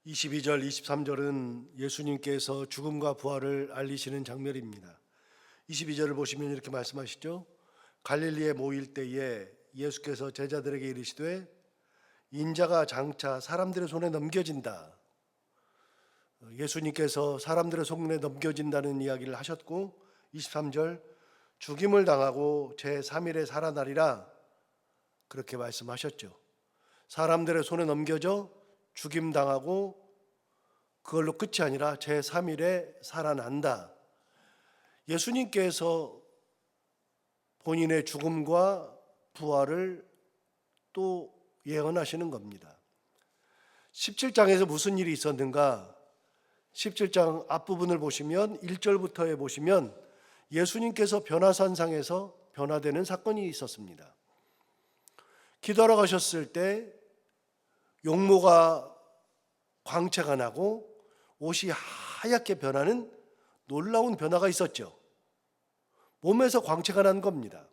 22절, 23절은 예수님께서 죽음과 부활을 알리시는 장면입니다. 22절을 보시면 이렇게 말씀하시죠. 갈릴리에 모일 때에 예수께서 제자들에게 이르시되 인자가 장차 사람들의 손에 넘겨진다. 예수님께서 사람들의 손에 넘겨진다는 이야기를 하셨고, 23절 죽임을 당하고 제3일에 살아나리라 그렇게 말씀하셨죠. 사람들의 손에 넘겨져 죽임 당하고 그걸로 끝이 아니라 제3일에 살아난다. 예수님께서 본인의 죽음과 부활을 또 예언하시는 겁니다. 17장에서 무슨 일이 있었는가? 17장 앞부분을 보시면 1절부터에 보시면 예수님께서 변화산상에서 변화되는 사건이 있었습니다. 기도하러 가셨을 때 용모가 광채가 나고 옷이 하얗게 변하는 놀라운 변화가 있었죠. 몸에서 광채가 난 겁니다.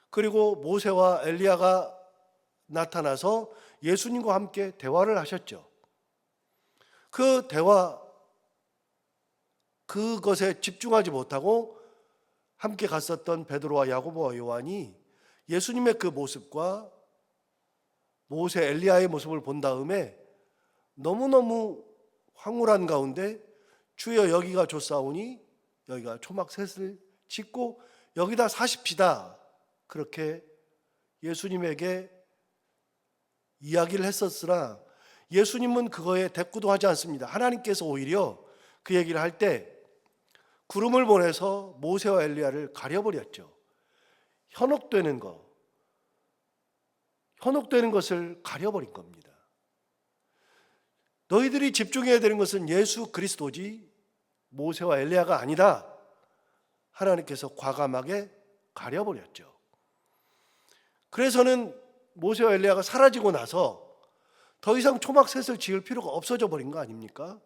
그리고 모세와 엘리야가 나타나서 예수님과 함께 대화를 하셨죠. 그 대화, 그것에 집중하지 못하고 함께 갔었던 베드로와 야고보와 요한이 예수님의 그 모습과 모세, 엘리야의 모습을 본 다음에 너무너무 황홀한 가운데 주여 여기가 좋사오니 여기가 초막셋을 짓고 여기다 사십시다, 그렇게 예수님에게 이야기를 했었으나 예수님은 그거에 대꾸도 하지 않습니다. 하나님께서 오히려 그 얘기를 할 때 구름을 보내서 모세와 엘리야를 가려버렸죠. 현혹되는 것을 가려버린 겁니다. 너희들이 집중해야 되는 것은 예수 그리스도지 모세와 엘리야가 아니다. 하나님께서 과감하게 가려버렸죠. 그래서는 모세와 엘리야가 사라지고 나서 더 이상 초막셋을 지을 필요가 없어져 버린 거 아닙니까?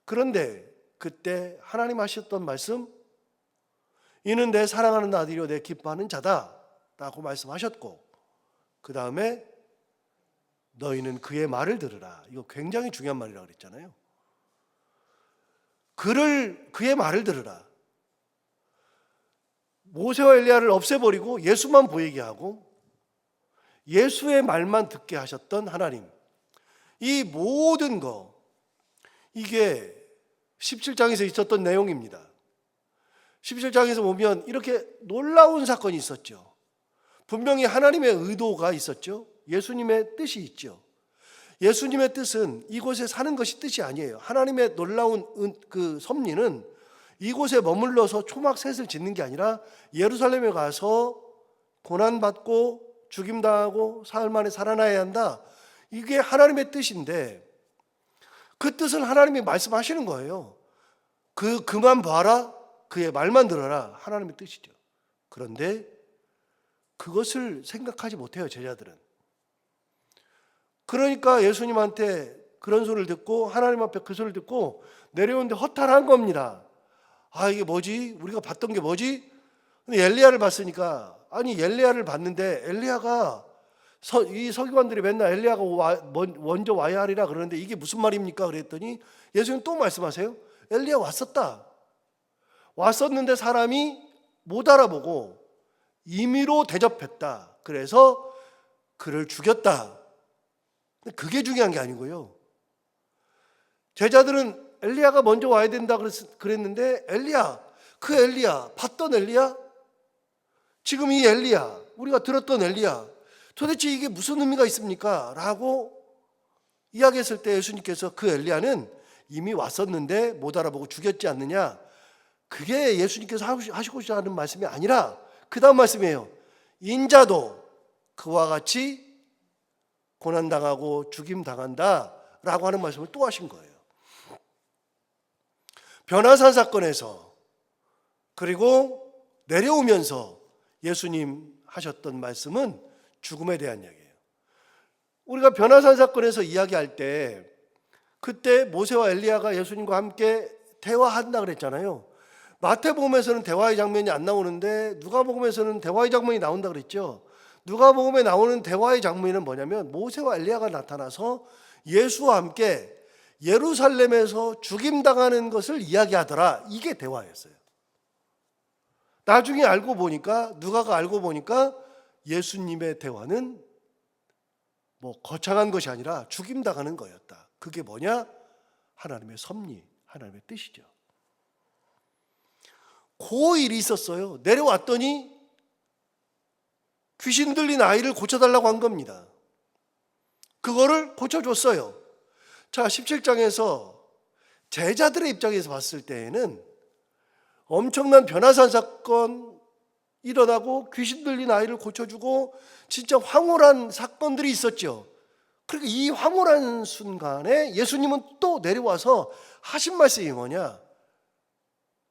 그런데 그때 하나님 하셨던 말씀, 이는 내 사랑하는 아들이요 내 기뻐하는 자다 라고 말씀하셨고, 그 다음에 너희는 그의 말을 들으라. 이거 굉장히 중요한 말이라고 그랬잖아요. 그의 말을 들으라. 모세와 엘리야를 없애버리고 예수만 보이게 하고 예수의 말만 듣게 하셨던 하나님, 이 모든 거, 이게 17장에서 있었던 내용입니다. 17장에서 보면 이렇게 놀라운 사건이 있었죠. 분명히 하나님의 의도가 있었죠. 예수님의 뜻이 있죠. 예수님의 뜻은 이곳에 사는 것이 뜻이 아니에요. 하나님의 놀라운 그 섭리는 이곳에 머물러서 초막셋을 짓는 게 아니라 예루살렘에 가서 고난받고 죽임당하고 사흘 만에 살아나야 한다. 이게 하나님의 뜻인데 그 뜻을 하나님이 말씀하시는 거예요. 그만 봐라, 그의 말만 들어라, 하나님의 뜻이죠. 그런데 그것을 생각하지 못해요, 제자들은. 그러니까 예수님한테 그런 소리를 듣고 하나님 앞에 그 소리를 듣고 내려오는데 허탈한 겁니다. 아, 이게 뭐지? 우리가 봤던 게 뭐지? 근데 엘리야를 봤으니까, 아니 엘리야를 봤는데 엘리야가 이 서기관들이 맨날 엘리야가 먼저 와야 하리라 그러는데 이게 무슨 말입니까? 그랬더니 예수님 또 말씀하세요. 엘리야 왔었다. 왔었는데 사람이 못 알아보고 임의로 대접했다. 그래서 그를 죽였다. 그게 중요한 게 아니고요. 제자들은 엘리야가 먼저 와야 된다 그랬는데 그 엘리야, 봤던 엘리야, 지금 이 엘리야, 우리가 들었던 엘리야, 도대체 이게 무슨 의미가 있습니까? 라고 이야기했을 때 예수님께서 그 엘리야는 이미 왔었는데 못 알아보고 죽였지 않느냐, 그게 예수님께서 하시고자 하는 말씀이 아니라 그 다음 말씀이에요. 인자도 그와 같이 고난당하고 죽임당한다 라고 하는 말씀을 또 하신 거예요. 변화산 사건에서 그리고 내려오면서 예수님 하셨던 말씀은 죽음에 대한 이야기예요. 우리가 변화산 사건에서 이야기할 때 그때 모세와 엘리야가 예수님과 함께 대화한다 그랬잖아요. 마태복음에서는 대화의 장면이 안 나오는데 누가복음에서는 대화의 장면이 나온다 그랬죠. 누가복음에 나오는 대화의 장면은 뭐냐면 모세와 엘리야가 나타나서 예수와 함께 예루살렘에서 죽임당하는 것을 이야기하더라. 이게 대화였어요. 나중에 알고 보니까, 누가가 알고 보니까 예수님의 대화는 뭐 거창한 것이 아니라 죽임당하는 거였다. 그게 뭐냐? 하나님의 섭리, 하나님의 뜻이죠. 그 일이 있었어요. 내려왔더니 귀신 들린 아이를 고쳐달라고 한 겁니다. 그거를 고쳐줬어요. 자, 17장에서 제자들의 입장에서 봤을 때에는 엄청난 변화산 사건 일어나고 귀신 들린 아이를 고쳐주고 진짜 황홀한 사건들이 있었죠. 그러니까 이 황홀한 순간에 예수님은 또 내려와서 하신 말씀이 뭐냐?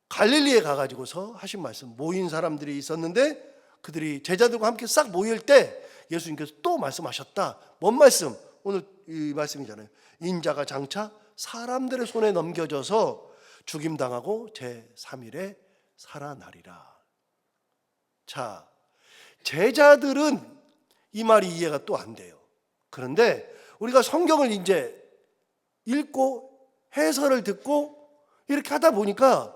갈릴리에 가가지고서 하신 말씀, 모인 사람들이 있었는데 그들이 제자들과 함께 싹 모일 때 예수님께서 또 말씀하셨다. 뭔 말씀? 오늘 이 말씀이잖아요. 인자가 장차 사람들의 손에 넘겨져서 죽임당하고 제3일에 살아나리라. 자, 제자들은 이 말이 이해가 또 안 돼요. 그런데 우리가 성경을 이제 읽고 해설을 듣고 이렇게 하다 보니까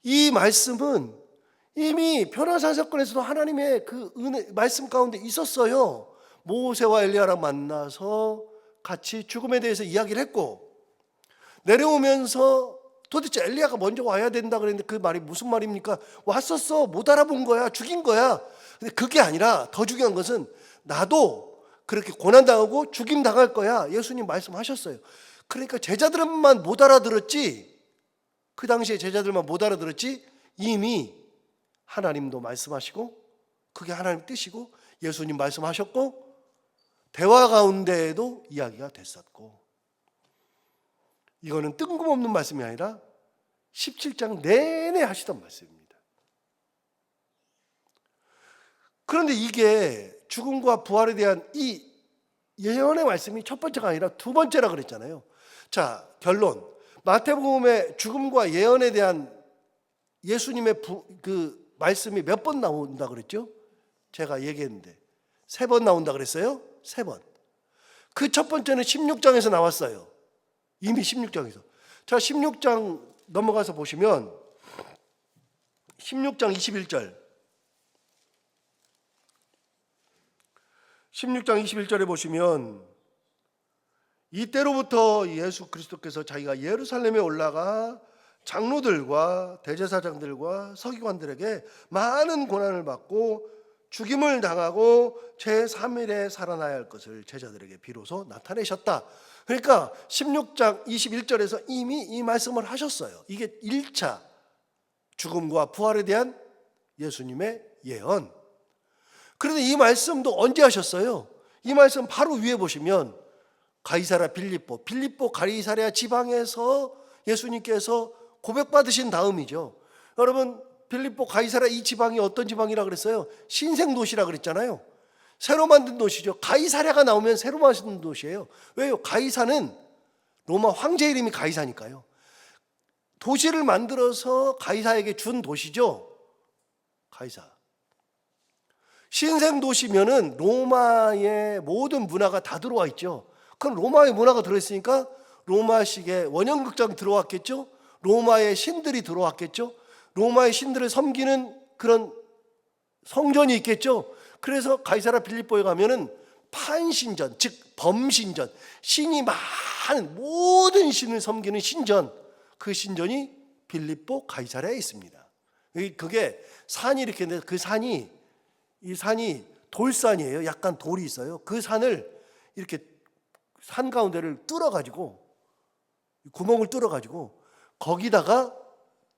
이 말씀은 이미 변화산 사건에서도 하나님의 그 은혜 말씀 가운데 있었어요. 모세와 엘리야랑 만나서 같이 죽음에 대해서 이야기를 했고, 내려오면서 도대체 엘리야가 먼저 와야 된다 그랬는데 그 말이 무슨 말입니까? 왔었어, 못 알아본 거야, 죽인 거야. 근데 그게 아니라 더 중요한 것은 나도 그렇게 고난당하고 죽임당할 거야. 예수님 말씀하셨어요. 그러니까 제자들만 못 알아들었지, 그 당시에 제자들만 못 알아들었지, 이미 하나님도 말씀하시고 그게 하나님 뜻이고 예수님 말씀하셨고 대화 가운데에도 이야기가 됐었고, 이거는 뜬금없는 말씀이 아니라 17장 내내 하시던 말씀입니다. 그런데 이게 죽음과 부활에 대한 이 예언의 말씀이 첫 번째가 아니라 두 번째라 그랬잖아요. 자, 결론. 마태복음의 죽음과 예언에 대한 예수님의 그 말씀이 몇 번 나온다 그랬죠? 제가 얘기했는데 3번 나온다 그랬어요? 3번. 그 첫 번째는 16장에서 나왔어요. 이미 16장에서. 자, 16장 넘어가서 보시면 16장 21절. 16장 21절에 보시면 이때로부터 예수 그리스도께서 자기가 예루살렘에 올라가 장로들과 대제사장들과 서기관들에게 많은 고난을 받고 죽임을 당하고 제3일에 살아나야 할 것을 제자들에게 비로소 나타내셨다. 그러니까 16장 21절에서 이미 이 말씀을 하셨어요. 이게 1차 죽음과 부활에 대한 예수님의 예언. 그런데 이 말씀도 언제 하셨어요? 이 말씀 바로 위에 보시면 가이사랴 빌립보 가이사랴 지방에서 예수님께서 고백받으신 다음이죠. 여러분, 빌립보 가이사랴 이 지방이 어떤 지방이라 그랬어요? 신생도시라 그랬잖아요. 새로 만든 도시죠. 가이사랴가 나오면 새로 만든 도시예요. 왜요? 가이사는 로마 황제 이름이 가이사니까요. 도시를 만들어서 가이사에게 준 도시죠. 가이사. 신생도시면은 로마의 모든 문화가 다 들어와 있죠. 그럼 로마의 문화가 들어있으니까 로마식의 원형극장이 들어왔겠죠. 로마의 신들이 들어왔겠죠. 로마의 신들을 섬기는 그런 성전이 있겠죠. 그래서 가이사랴 빌립보에 가면은 판신전, 즉 범신전, 신이 많은 모든 신을 섬기는 신전, 그 신전이 빌립보 가이사랴에 있습니다. 그게 산이 이렇게 있는데 그 산이, 이 산이 돌산이에요. 약간 돌이 있어요. 그 산을 이렇게 산 가운데를 뚫어가지고, 구멍을 뚫어가지고 거기다가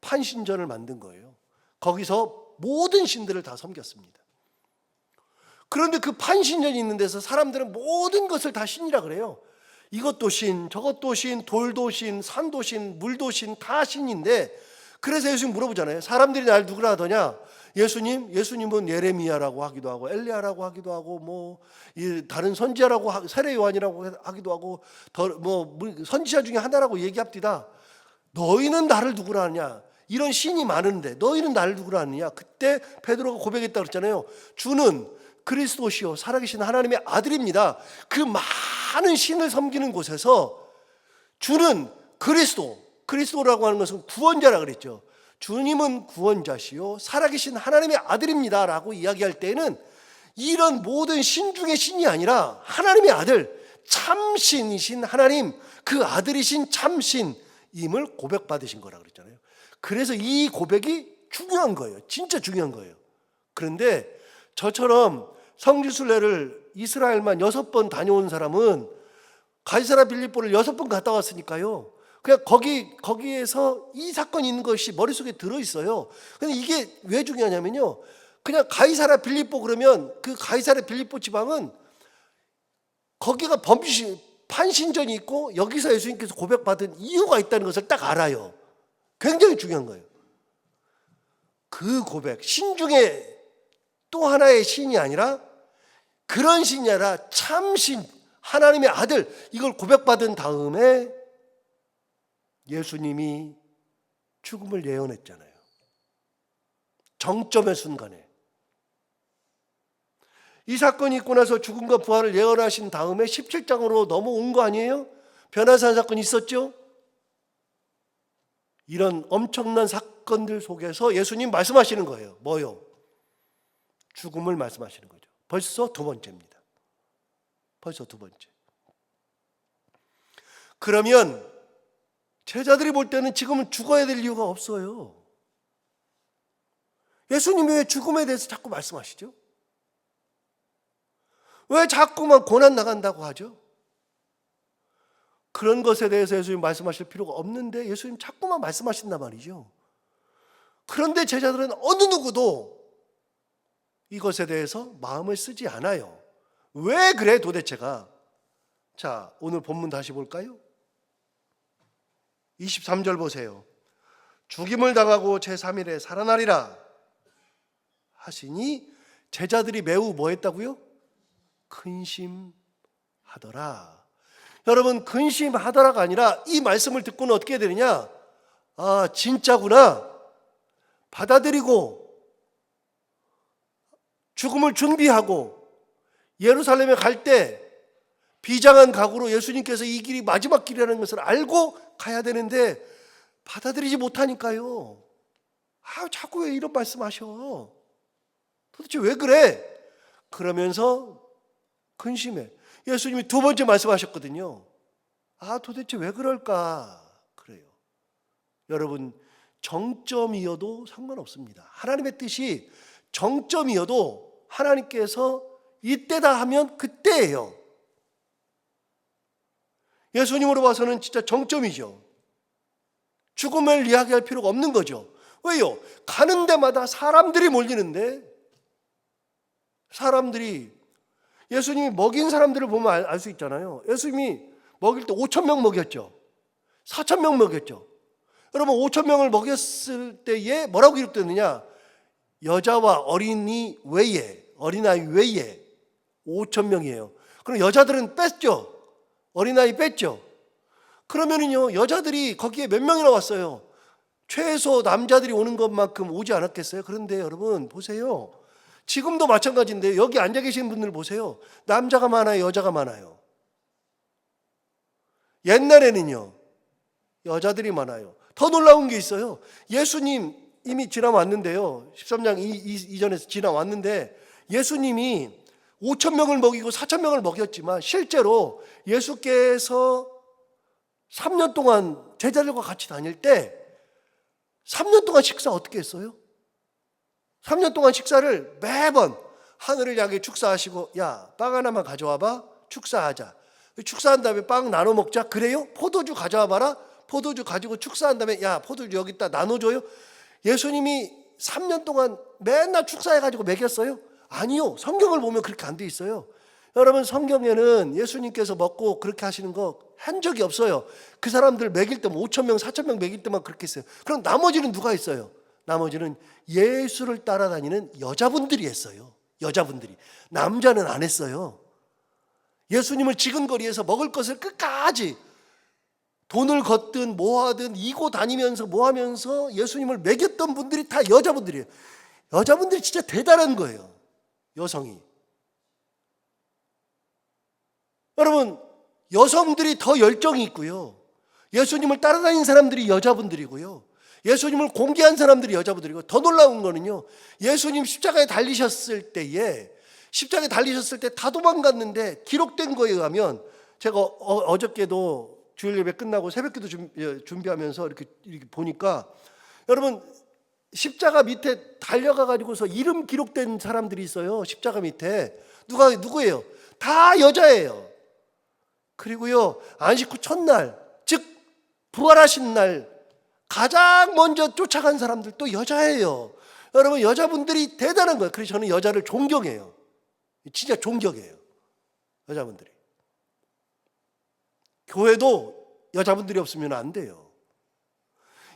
판신전을 만든 거예요. 거기서 모든 신들을 다 섬겼습니다. 그런데 그 판신전이 있는 데서 사람들은 모든 것을 다 신이라 그래요. 이것도 신, 저것도 신, 돌도 신, 산도 신, 물도 신, 다 신인데, 그래서 예수님 물어보잖아요. 사람들이 날 누구라 하더냐? 예수님은 예레미야라고 하기도 하고 엘리야라고 하기도 하고 뭐 다른 선지자라고 세례 요한이라고 하기도 하고 뭐 선지자 중에 하나라고 얘기합디다. 너희는 나를 누구라 하냐? 이런 신이 많은데 너희는 나를 누구라 하느냐? 그때 베드로가 고백했다 그랬잖아요. 주는 그리스도시요 살아계신 하나님의 아들입니다. 그 많은 신을 섬기는 곳에서 주는 그리스도라고 하는 것은 구원자라 그랬죠. 주님은 구원자시요 살아계신 하나님의 아들입니다 라고 이야기할 때는 이런 모든 신 중의 신이 아니라 하나님의 아들, 참신이신 하나님, 그 아들이신 참신임을 고백받으신 거라 그랬잖아요. 그래서 이 고백이 중요한 거예요. 진짜 중요한 거예요. 그런데 저처럼 성지순례를 이스라엘만 6번 다녀온 사람은 가이사랴 빌립보를 6번 갔다 왔으니까요. 그냥 거기에서 이 사건이 있는 것이 머릿속에 들어있어요. 근데 이게 왜 중요하냐면요. 그냥 가이사랴 빌립보 그러면 그 가이사랴 빌립보 지방은 거기가 판신전이 있고 여기서 예수님께서 고백받은 이유가 있다는 것을 딱 알아요. 굉장히 중요한 거예요. 그 고백, 신 중에 또 하나의 신이 아니라 그런 신이 아니라 참신, 하나님의 아들, 이걸 고백받은 다음에 예수님이 죽음을 예언했잖아요. 정점의 순간에. 이 사건이 있고 나서 죽음과 부활을 예언하신 다음에 17장으로 넘어온 거 아니에요? 변화산 사건이 있었죠? 이런 엄청난 사건들 속에서 예수님 말씀하시는 거예요. 뭐요? 죽음을 말씀하시는 거죠. 벌써 두 번째입니다. 벌써 두 번째. 그러면 제자들이 볼 때는 지금은 죽어야 될 이유가 없어요. 예수님이 왜 죽음에 대해서 자꾸 말씀하시죠? 왜 자꾸만 고난 나간다고 하죠? 그런 것에 대해서 예수님 말씀하실 필요가 없는데 예수님 자꾸만 말씀하신단 말이죠. 그런데 제자들은 어느 누구도 이것에 대해서 마음을 쓰지 않아요. 왜 그래 도대체가? 자, 오늘 본문 다시 볼까요? 23절 보세요. 죽임을 당하고 제3일에 살아나리라 하시니 제자들이 매우 뭐 했다고요? 근심하더라. 여러분, 근심하더라가 아니라 이 말씀을 듣고는 어떻게 되느냐? 아, 진짜구나. 받아들이고 죽음을 준비하고 예루살렘에 갈 때 비장한 각오로 예수님께서 이 길이 마지막 길이라는 것을 알고 가야 되는데 받아들이지 못하니까요. 아, 자꾸 왜 이런 말씀하셔? 도대체 왜 그래? 그러면서 근심해. 예수님이 두 번째 말씀하셨거든요. 아, 도대체 왜 그럴까? 그래요. 여러분, 정점이어도 상관없습니다. 하나님의 뜻이 정점이어도 하나님께서 이때다 하면 그때예요. 예수님으로 봐서는 진짜 정점이죠. 죽음을 이야기할 필요가 없는 거죠. 왜요? 가는 데마다 사람들이 몰리는데 사람들이 예수님이 먹인 사람들을 보면 알 수 있잖아요. 예수님이 먹일 때 5,000명 먹였죠. 4,000명 먹였죠. 여러분 5,000명을 먹였을 때에 뭐라고 기록되느냐? 여자와 어린아이 외에 5,000명이에요. 그럼 여자들은 뺐죠. 어린아이 뺐죠. 그러면은요 여자들이 거기에 몇 명이나 왔어요? 최소 남자들이 오는 것만큼 오지 않았겠어요? 그런데 여러분 보세요. 지금도 마찬가지인데 여기 앉아 계신 분들 보세요. 남자가 많아요, 여자가 많아요? 옛날에는요 여자들이 많아요. 더 놀라운 게 있어요. 예수님 이미 지나왔는데요. 13장 이전에서 지나왔는데 예수님이 5,000명을 먹이고 4,000명을 먹였지만 실제로 예수께서 3년 동안 제자들과 같이 다닐 때 3년 동안 식사 어떻게 했어요? 3년 동안 식사를 매번 하늘을 향해 축사하시고 야, 빵 하나만 가져와봐. 축사하자. 축사한 다음에 빵 나눠 먹자. 그래요? 포도주 가져와 봐라. 포도주 가지고 축사한 다음에 야, 포도주 여기다 나눠줘요. 예수님이 3년 동안 맨날 축사해가지고 먹였어요? 아니요. 성경을 보면 그렇게 안 돼 있어요. 여러분 성경에는 예수님께서 먹고 그렇게 하시는 거 한 적이 없어요. 그 사람들 먹일 때만 5,000명, 4,000명 먹일 때만 그렇게 했어요. 그럼 나머지는 누가 했어요? 나머지는 예수를 따라다니는 여자분들이 했어요. 여자분들이. 남자는 안 했어요. 예수님을 지근거리에서 먹을 것을 끝까지 돈을 걷든 뭐하든 이고 다니면서 뭐하면서 예수님을 먹였던 분들이 다 여자분들이에요. 여자분들이 진짜 대단한 거예요. 여성이. 여러분 여성들이 더 열정이 있고요. 예수님을 따라다닌 사람들이 여자분들이고요. 예수님을 공개한 사람들이 여자분들이고, 더 놀라운 거는요, 예수님 십자가에 달리셨을 때 다 도망갔는데 기록된 거에 의하면, 제가 어저께도 주일 예배 끝나고 새벽기도 준비하면서 이렇게 보니까, 여러분 십자가 밑에 달려가 가지고서 이름 기록된 사람들이 있어요. 십자가 밑에 누구예요? 다 여자예요. 그리고요, 안식 후 첫날, 즉 부활하신 날 가장 먼저 쫓아간 사람들도 여자예요. 여러분, 여자분들이 대단한 거예요. 그래서 저는 여자를 존경해요. 진짜 존경해요, 여자분들이. 교회도 여자분들이 없으면 안 돼요.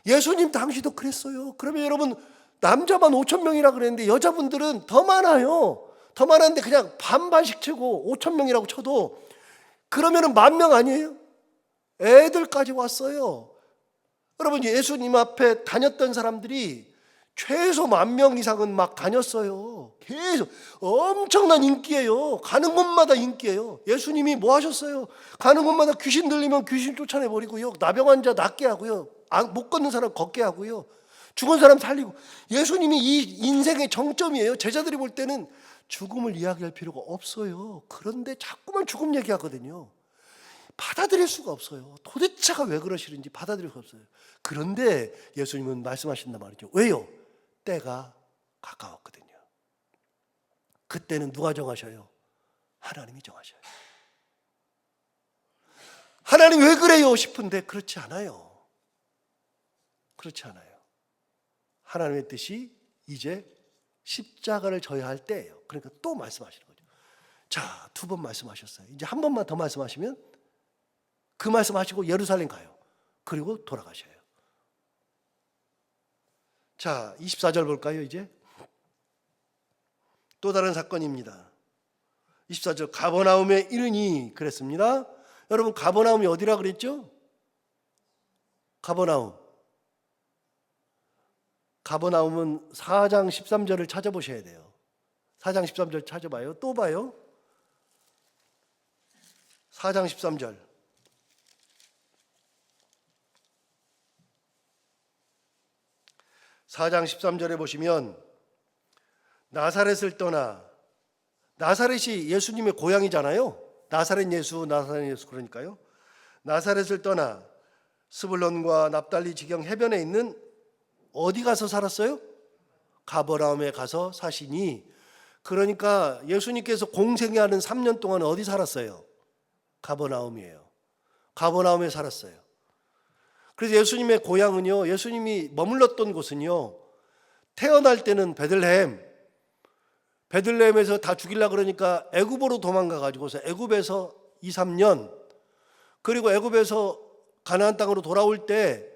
예수님 당시도 그랬어요. 그러면 여러분, 남자만 5천 명이라 그랬는데 여자분들은 더 많아요. 더 많았는데 그냥 반반씩 치고 5천 명이라고 쳐도 그러면은 10,000명 아니에요? 애들까지 왔어요. 여러분, 예수님 앞에 다녔던 사람들이 최소 10,000명 이상은 막 다녔어요. 계속 엄청난 인기예요. 가는 곳마다 인기예요. 예수님이 뭐 하셨어요? 가는 곳마다 귀신 들리면 귀신 쫓아내버리고요, 나병 환자 낫게 하고요, 못 걷는 사람 걷게 하고요, 죽은 사람 살리고. 예수님이 이 인생의 정점이에요. 제자들이 볼 때는 죽음을 이야기할 필요가 없어요. 그런데 자꾸만 죽음 얘기하거든요. 받아들일 수가 없어요. 도대체가 왜 그러시는지 받아들일 수가 없어요. 그런데 예수님은 말씀하신단 말이죠. 왜요? 때가 가까웠거든요. 그때는 누가 정하셔요? 하나님이 정하셔요. 하나님 왜 그래요? 싶은데 그렇지 않아요. 그렇지 않아요. 하나님의 뜻이 이제 십자가를 져야 할 때예요. 그러니까 또 말씀하시는 거죠. 자, 2번 말씀하셨어요. 이제 한 번만 더 말씀하시면 그 말씀하시고 예루살렘 가요. 그리고 돌아가셔요. 자, 24절 볼까요? 이제 또 다른 사건입니다. 24절, 가버나움에 이르니 그랬습니다. 여러분, 가버나움이 어디라 그랬죠? 가버나움은 4장 13절을 찾아보셔야 돼요. 4장 13절 찾아봐요. 또 봐요. 4장 13절. 4장 13절에 보시면 나사렛을 떠나, 나사렛이 예수님의 고향이잖아요. 나사렛 예수 그러니까요. 나사렛을 떠나 스불론과 납달리 지경 해변에 있는 어디 가서 살았어요? 가버나움에 가서 사시니. 그러니까 예수님께서 공생애하는 3년 동안 어디 살았어요? 가버나움이에요. 가버나움에 살았어요. 그래서 예수님의 고향은요, 예수님이 머물렀던 곳은요, 태어날 때는 베들레헴에서 다 죽이려고 그러니까 애굽으로 도망가 가지고서 애굽에서 2, 3년, 그리고 애굽에서 가나안 땅으로 돌아오는데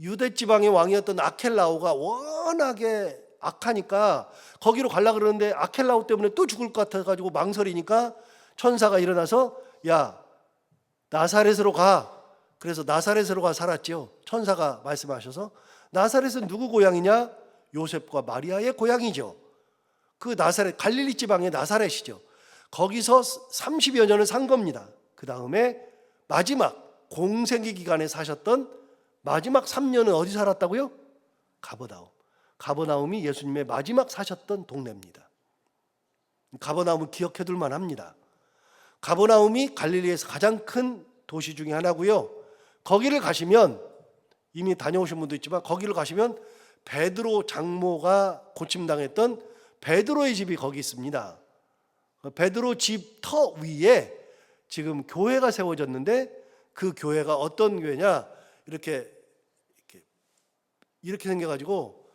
유대 지방의 왕이었던 아켈라오가 워낙에 악하니까 거기로 가려고 그러는데 아켈라오 때문에 또 죽을 것 같아 가지고 망설이니까 천사가 일어나서, 야, 나사렛으로 가. 그래서 나사렛으로 가 살았죠. 천사가 말씀하셔서. 나사렛은 누구 고향이냐? 요셉과 마리아의 고향이죠. 그 나사렛, 갈릴리 지방의 나사렛이죠. 거기서 30여 년을 산 겁니다. 그 다음에 마지막 공생기 기간에 사셨던 마지막 3년은 어디 살았다고요? 가버나움. 가버나움이 예수님의 마지막 사셨던 동네입니다. 가버나움은 기억해둘 만합니다. 가버나움이 갈릴리에서 가장 큰 도시 중에 하나고요. 거기를 가시면, 이미 다녀오신 분도 있지만 거기를 가시면 베드로 장모가 고침당했던 베드로의 집이 거기 있습니다. 베드로 집 터 위에 지금 교회가 세워졌는데, 그 교회가 어떤 교회냐? 이렇게 생겨가지고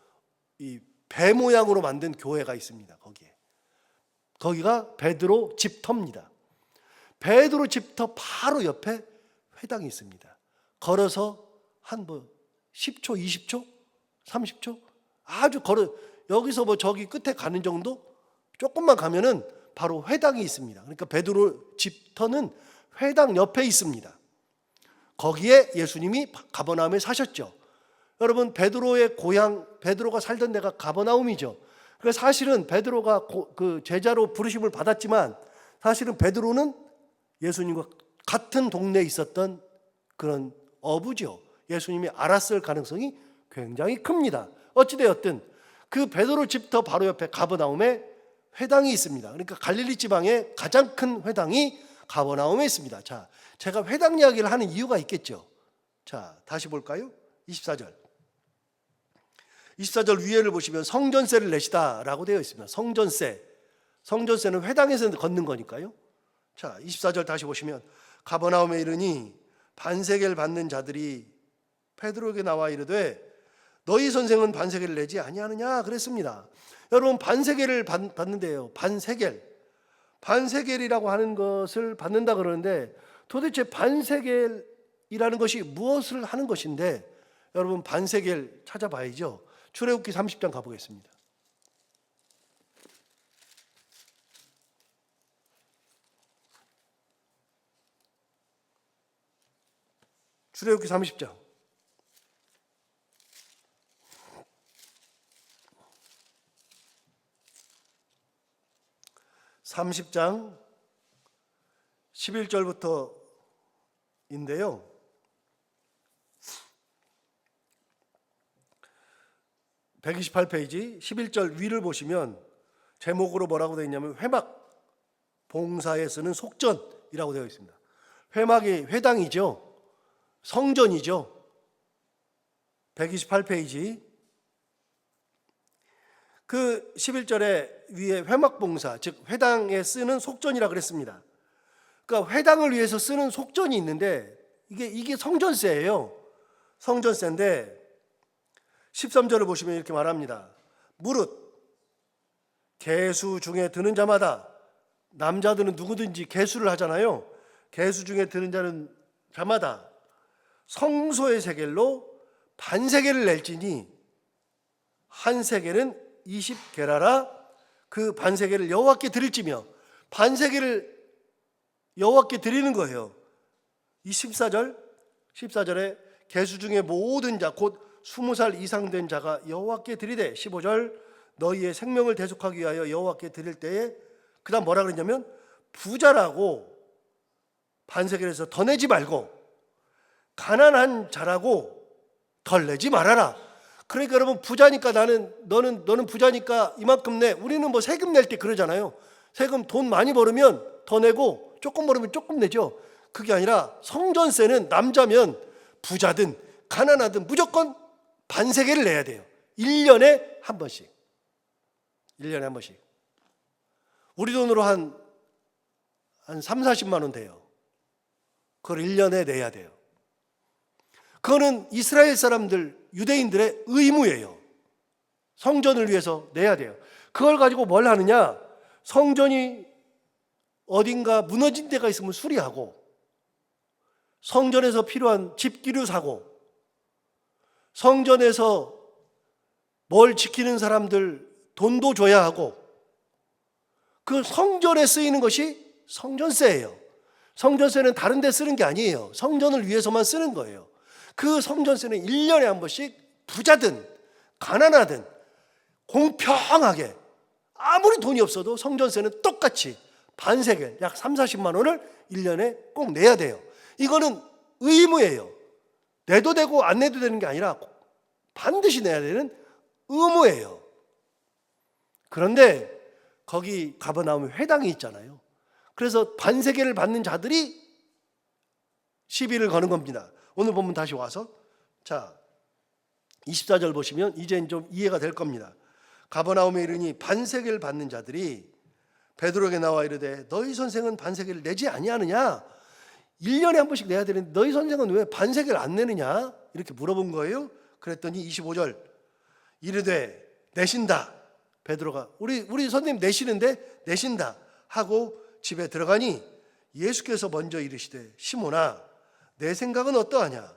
이 배 모양으로 만든 교회가 있습니다. 거기가 베드로 집터입니다. 베드로 집터 바로 옆에 회당이 있습니다. 걸어서 한 10초, 20초, 30초, 아주 여기서 저기 끝에 가는 정도, 조금만 가면은 바로 회당이 있습니다. 그러니까 베드로 집터는 회당 옆에 있습니다. 거기에 예수님이 가버나움에 사셨죠. 여러분, 베드로의 고향, 베드로가 살던 데가 가버나움이죠. 그래서 사실은 베드로가 그 제자로 부르심을 받았지만 사실은 베드로는 예수님과 같은 동네에 있었던 그런 어부죠. 예수님이 알았을 가능성이 굉장히 큽니다. 어찌되었든 그 베드로 집터 바로 옆에 가버나움에 회당이 있습니다. 그러니까 갈릴리 지방의 가장 큰 회당이 가버나움에 있습니다. 자, 제가 회당 이야기를 하는 이유가 있겠죠. 자, 다시 볼까요? 24절. 24절 위에를 보시면 성전세를 내시다라고 되어 있습니다. 성전세. 성전세는 회당에서 걷는 거니까요. 자, 24절 다시 보시면 가버나움에 이르니 반세계를 받는 자들이 베드로에게 나와 이르되 너희 선생은 반세계를 내지 아니하느냐 그랬습니다. 여러분, 반세계를 받는데요. 반세겔이라고 하는 것을 받는다 그러는데 도대체 반세겔이라는 것이 무엇을 하는 것인데, 여러분 반세겔 찾아봐야죠. 출애굽기 30장 가보겠습니다. 출애굽기 30장. 30장 11절부터인데요. (128페이지) 11절 위를 보시면 제목으로 뭐라고 되어 있냐면 회막 봉사에 쓰는 속전이라고 되어 있습니다. 회막이 회당이죠. 성전이죠. 128페이지 그 11절에 위에 회막봉사, 즉 회당에 쓰는 속전이라 그랬습니다. 그러니까 회당을 위해서 쓰는 속전이 있는데 이게 성전세예요. 성전세인데 13절을 보시면 이렇게 말합니다. 무릇 계수 중에 드는 자마다, 남자들은 누구든지 계수를 하잖아요. 계수 중에 드는 자마다 성소의 세겔로 반세겔을 낼지니 한 세겔은 20게라라. 그 반세겔을 여호와께 드릴지며, 반세겔을 여호와께 드리는 거예요. 이 14절에 계수 중에 모든 자 곧 20살 이상 된 자가 여호와께 드리되, 15절 너희의 생명을 대속하기 위하여 여호와께 드릴 때에, 그 다음 뭐라 그랬냐면 부자라고 반세겔에서 더 내지 말고 가난한 자라고 덜 내지 말아라. 그러니까 여러분, 부자니까 너는 부자니까 이만큼 내. 우리는 뭐 세금 낼 때 그러잖아요. 세금 돈 많이 벌으면 더 내고 조금 벌으면 조금 내죠. 그게 아니라 성전세는 남자면 부자든 가난하든 무조건 반세겔을 내야 돼요. 1년에 한 번씩. 1년에 한 번씩. 우리 돈으로 한 3, 40만 원 돼요. 그걸 1년에 내야 돼요. 그거는 이스라엘 사람들, 유대인들의 의무예요. 성전을 위해서 내야 돼요. 그걸 가지고 뭘 하느냐? 성전이 어딘가 무너진 데가 있으면 수리하고, 성전에서 필요한 집기류 사고, 성전에서 뭘 지키는 사람들 돈도 줘야 하고, 그 성전에 쓰이는 것이 성전세예요. 성전세는 다른 데 쓰는 게 아니에요. 성전을 위해서만 쓰는 거예요. 그 성전세는 1년에 한 번씩 부자든 가난하든 공평하게, 아무리 돈이 없어도 성전세는 똑같이 반세겔 약 3, 40만 원을 1년에 꼭 내야 돼요. 이거는 의무예요. 내도 되고 안 내도 되는 게 아니라 반드시 내야 되는 의무예요. 그런데 거기 가버나움에 회당이 있잖아요. 그래서 반세겔을 받는 자들이 시비를 거는 겁니다. 오늘 본문 다시 와서, 자 24절 보시면 이제 좀 이해가 될 겁니다. 가버나움에 이르니 반세겔을 받는 자들이 베드로에게 나와 이르되 너희 선생은 반세겔을 내지 아니하느냐? 1년에 한 번씩 내야 되는데 너희 선생은 왜 반세겔을 안 내느냐? 이렇게 물어본 거예요. 그랬더니 25절 이르되 내신다. 베드로가 우리 선생님 내시는데 내신다 하고 집에 들어가니 예수께서 먼저 이르시되 시몬아 내 생각은 어떠하냐?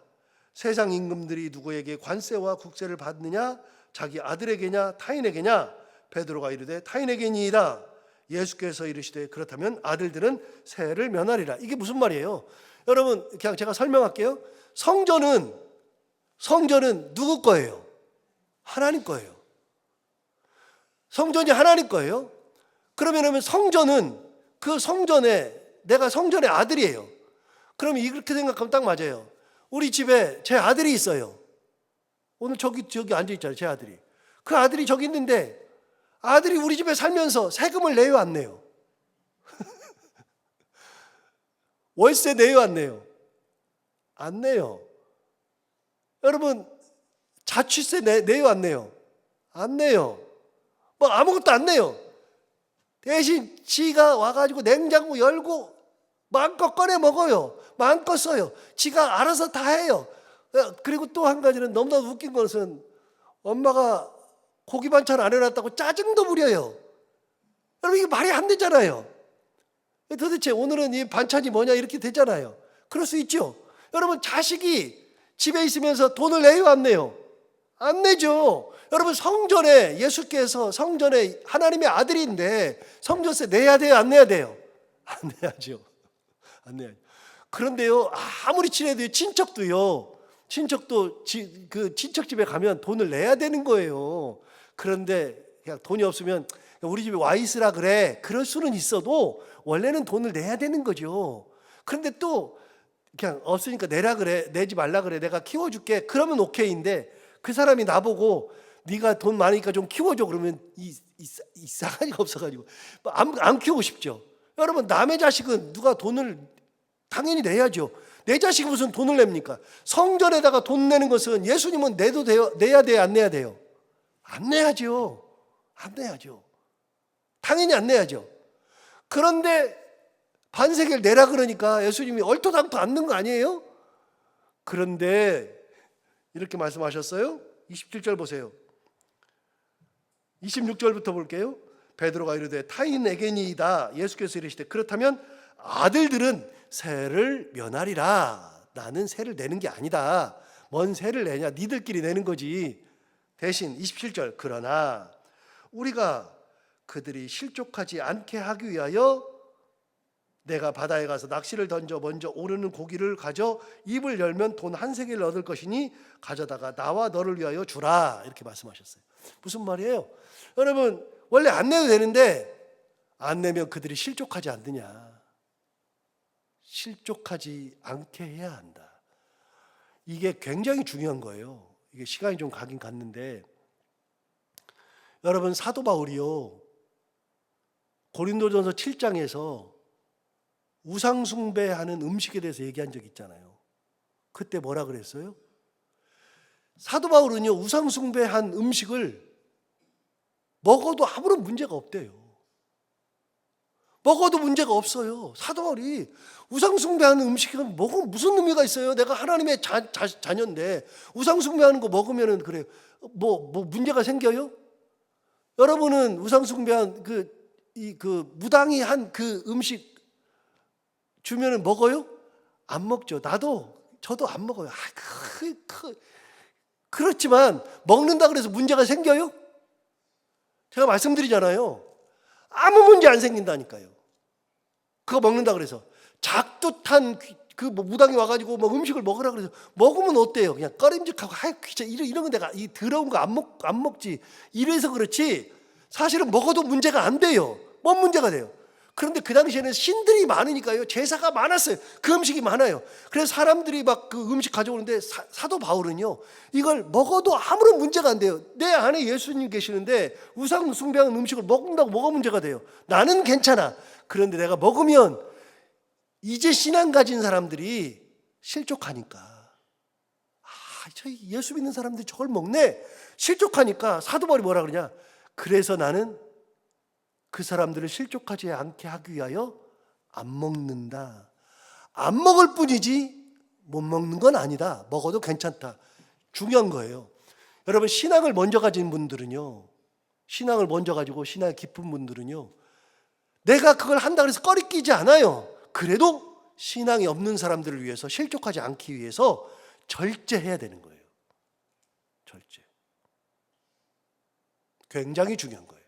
세상 임금들이 누구에게 관세와 국세를 받느냐? 자기 아들에게냐 타인에게냐? 베드로가 이르되 타인에게니이다. 예수께서 이르시되 그렇다면 아들들은 세를 면하리라. 이게 무슨 말이에요? 여러분, 그냥 제가 설명할게요. 성전은 누구 거예요? 하나님 거예요. 성전이 하나님 거예요. 그러면 성전은 그 성전에, 내가 성전의 아들이에요. 그러면 이렇게 생각하면 딱 맞아요. 우리 집에 제 아들이 있어요. 오늘 저기 앉아 있잖아요. 제 아들이. 그 아들이 저기 있는데 아들이 우리 집에 살면서 세금을 내요, 안 내요? 월세 내요, 안 내요? 안 내요. 여러분 자취세 내요, 안 내요? 안 내요. 뭐 아무것도 안 내요. 대신 지가 와가지고 냉장고 열고 마음껏 꺼내 먹어요. 마음껏 써요. 지가 알아서 다 해요. 그리고 또 한 가지는 너무나 웃긴 것은 엄마가 고기 반찬 안 해놨다고 짜증도 부려요. 여러분 이게 말이 안 되잖아요. 도대체 오늘은 이 반찬이 뭐냐 이렇게 되잖아요. 그럴 수 있죠. 여러분 자식이 집에 있으면서 돈을 내요, 안 내요? 안 내죠. 여러분 성전에 예수께서 성전에 하나님의 아들인데 성전세 내야 돼요, 안 내야 돼요? 안 내야죠. 안 내야죠. 그런데요, 아무리 친해도 친척도 그 친척 집에 가면 돈을 내야 되는 거예요. 그런데 그냥 돈이 없으면 우리 집에 와 있으라 그래. 그럴 수는 있어도 원래는 돈을 내야 되는 거죠. 그런데 또 그냥 없으니까 내라 그래, 내지 말라 그래, 내가 키워줄게. 그러면 오케이인데 그 사람이 나보고 네가 돈 많으니까 좀 키워줘 그러면 이상하니까 없어가지고 안 키우고 싶죠. 여러분 남의 자식은 누가 돈을 당연히 내야죠. 내 자식이 무슨 돈을 냅니까? 성전에다가 돈 내는 것은 예수님은 내도 돼요, 내야 돼요, 안 내야 돼요? 안 내야죠. 안 내야죠. 당연히 안 내야죠. 그런데 반세계를 내라 그러니까 예수님이 얼토당토 않는 거 아니에요? 그런데 이렇게 말씀하셨어요. 27절 보세요. 26절부터 볼게요. 베드로가 이르되 타인에게니이다. 예수께서 이르시되 그렇다면 아들들은 세를 면하리라. 나는 세를 내는 게 아니다. 뭔 세를 내냐? 니들끼리 내는 거지. 대신 27절 그러나 우리가 그들이 실족하지 않게 하기 위하여 내가 바다에 가서 낚시를 던져 먼저 오르는 고기를 가져 입을 열면 돈 한 세겔을 얻을 것이니 가져다가 나와 너를 위하여 주라. 이렇게 말씀하셨어요. 무슨 말이에요? 여러분 원래 안 내도 되는데 안 내면 그들이 실족하지 않느냐. 실족하지 않게 해야 한다. 이게 굉장히 중요한 거예요. 이게 시간이 좀 가긴 갔는데 여러분 사도 바울이요 고린도전서 7장에서 우상 숭배하는 음식에 대해서 얘기한 적 있잖아요. 그때 뭐라 그랬어요? 사도 바울은요 우상 숭배한 음식을 먹어도 아무런 문제가 없대요. 먹어도 문제가 없어요. 사도 바울이 우상 숭배하는 음식은 먹으면 무슨 의미가 있어요? 내가 하나님의 자녀인데 우상 숭배하는 거 먹으면은 그래 뭐 문제가 생겨요? 여러분은 우상 숭배한 그 무당이 한 그 음식 주면은 먹어요? 안 먹죠. 저도 안 먹어요. 그렇지만 먹는다 그래서 문제가 생겨요? 제가 말씀드리잖아요. 아무 문제 안 생긴다니까요. 그거 먹는다 그래서 작두탄 그 무당이 와가지고 뭐 음식을 먹으라 그래서 먹으면 어때요? 그냥 꺼림직하고 귀찮 이런 거 내가 이 더러운 거 안 먹지 이래서 그렇지 사실은 먹어도 문제가 안 돼요. 뭔 문제가 돼요? 그런데 그 당시에는 신들이 많으니까요. 제사가 많았어요. 그 음식이 많아요. 그래서 사람들이 막 그 음식 가져오는데 사도 바울은요. 이걸 먹어도 아무런 문제가 안 돼요. 내 안에 예수님 계시는데 우상 숭배하는 음식을 먹는다고 뭐가 문제가 돼요? 나는 괜찮아. 그런데 내가 먹으면 이제 신앙 가진 사람들이 실족하니까 저 예수 믿는 사람들이 저걸 먹네. 실족하니까 사도 바울이 뭐라 그러냐? 그래서 나는 그 사람들을 실족하지 않게 하기 위하여 안 먹는다. 안 먹을 뿐이지 못 먹는 건 아니다. 먹어도 괜찮다. 중요한 거예요. 여러분 신앙을 먼저 가진 분들은요. 신앙을 먼저 가지고 신앙이 깊은 분들은요. 내가 그걸 한다 그래서 꺼리끼지 않아요. 그래도 신앙이 없는 사람들을 위해서 실족하지 않기 위해서 절제해야 되는 거예요. 절제. 굉장히 중요한 거예요.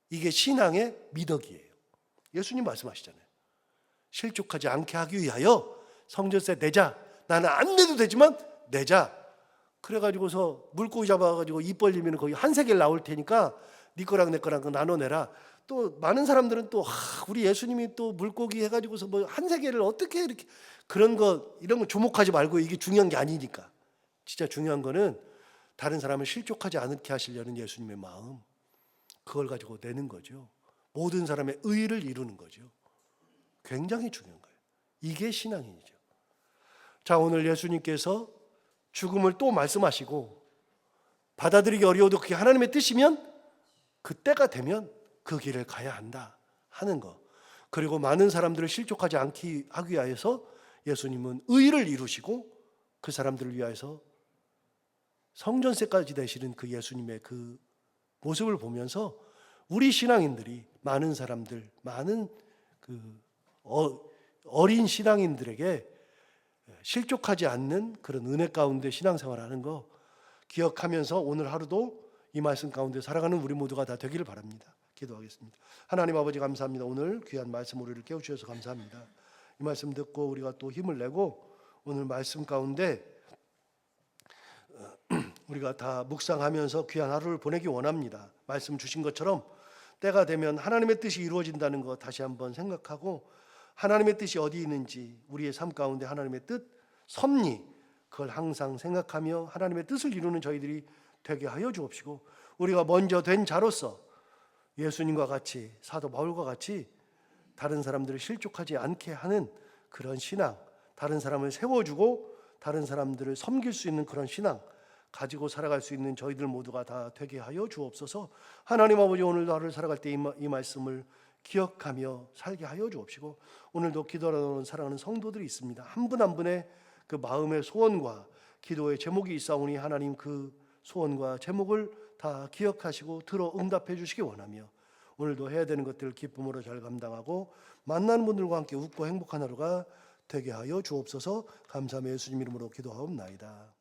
이게 신앙의 미덕이에요. 예수님 말씀하시잖아요. 실족하지 않게 하기 위하여 성전세 내자. 나는 안 내도 되지만 내자. 그래가지고서 물고기 잡아가지고 입 벌리면 거의 한 세겔 나올 테니까 네 거랑 내 거랑 나눠내라. 또 많은 사람들은 또 우리 예수님이 또 물고기 해가지고서 뭐 한 세겔을 어떻게 이렇게 그런 거 이런 거 주목하지 말고 이게 중요한 게 아니니까. 진짜 중요한 거는 다른 사람을 실족하지 않게 하시려는 예수님의 마음, 그걸 가지고 내는 거죠. 모든 사람의 의를 이루는 거죠. 굉장히 중요한 거예요. 이게 신앙이죠. 자, 오늘 예수님께서 죽음을 또 말씀하시고 받아들이기 어려워도 그게 하나님의 뜻이면 그때가 되면 그 길을 가야 한다 하는 거. 그리고 많은 사람들을 실족하지 않기 하기 위해서 예수님은 의를 이루시고 그 사람들을 위하여서 성전세까지 되시는 그 예수님의 그 모습을 보면서 우리 신앙인들이 많은 사람들, 많은 그 어린 신앙인들에게 실족하지 않는 그런 은혜 가운데 신앙생활하는 거 기억하면서 오늘 하루도 이 말씀 가운데 살아가는 우리 모두가 다 되기를 바랍니다. 기도하겠습니다. 하나님 아버지 감사합니다. 오늘 귀한 말씀 우리를 깨우쳐주셔서 감사합니다. 이 말씀 듣고 우리가 또 힘을 내고 오늘 말씀 가운데 우리가 다 묵상하면서 귀한 하루를 보내기 원합니다. 말씀 주신 것처럼 때가 되면 하나님의 뜻이 이루어진다는 거 다시 한번 생각하고 하나님의 뜻이 어디 있는지 우리의 삶 가운데 하나님의 뜻, 섭리 그걸 항상 생각하며 하나님의 뜻을 이루는 저희들이 되게 하여 주옵시고 우리가 먼저 된 자로서 예수님과 같이 사도 바울과 같이 다른 사람들을 실족하지 않게 하는 그런 신앙, 다른 사람을 세워주고 다른 사람들을 섬길 수 있는 그런 신앙 가지고 살아갈 수 있는 저희들 모두가 다 되게 하여 주옵소서. 하나님 아버지 오늘도 하루를 살아갈 때 이 말씀을 기억하며 살게 하여 주옵시고 오늘도 기도하는 사랑하는 성도들이 있습니다. 한 분 한 분의 그 마음의 소원과 기도의 제목이 있사오니 하나님 그 소원과 제목을 다 기억하시고 들어 응답해 주시기 원하며 오늘도 해야 되는 것들을 기쁨으로 잘 감당하고 만나는 분들과 함께 웃고 행복한 하루가 되게 하여 주옵소서. 감사하며 예수님 이름으로 기도하옵나이다.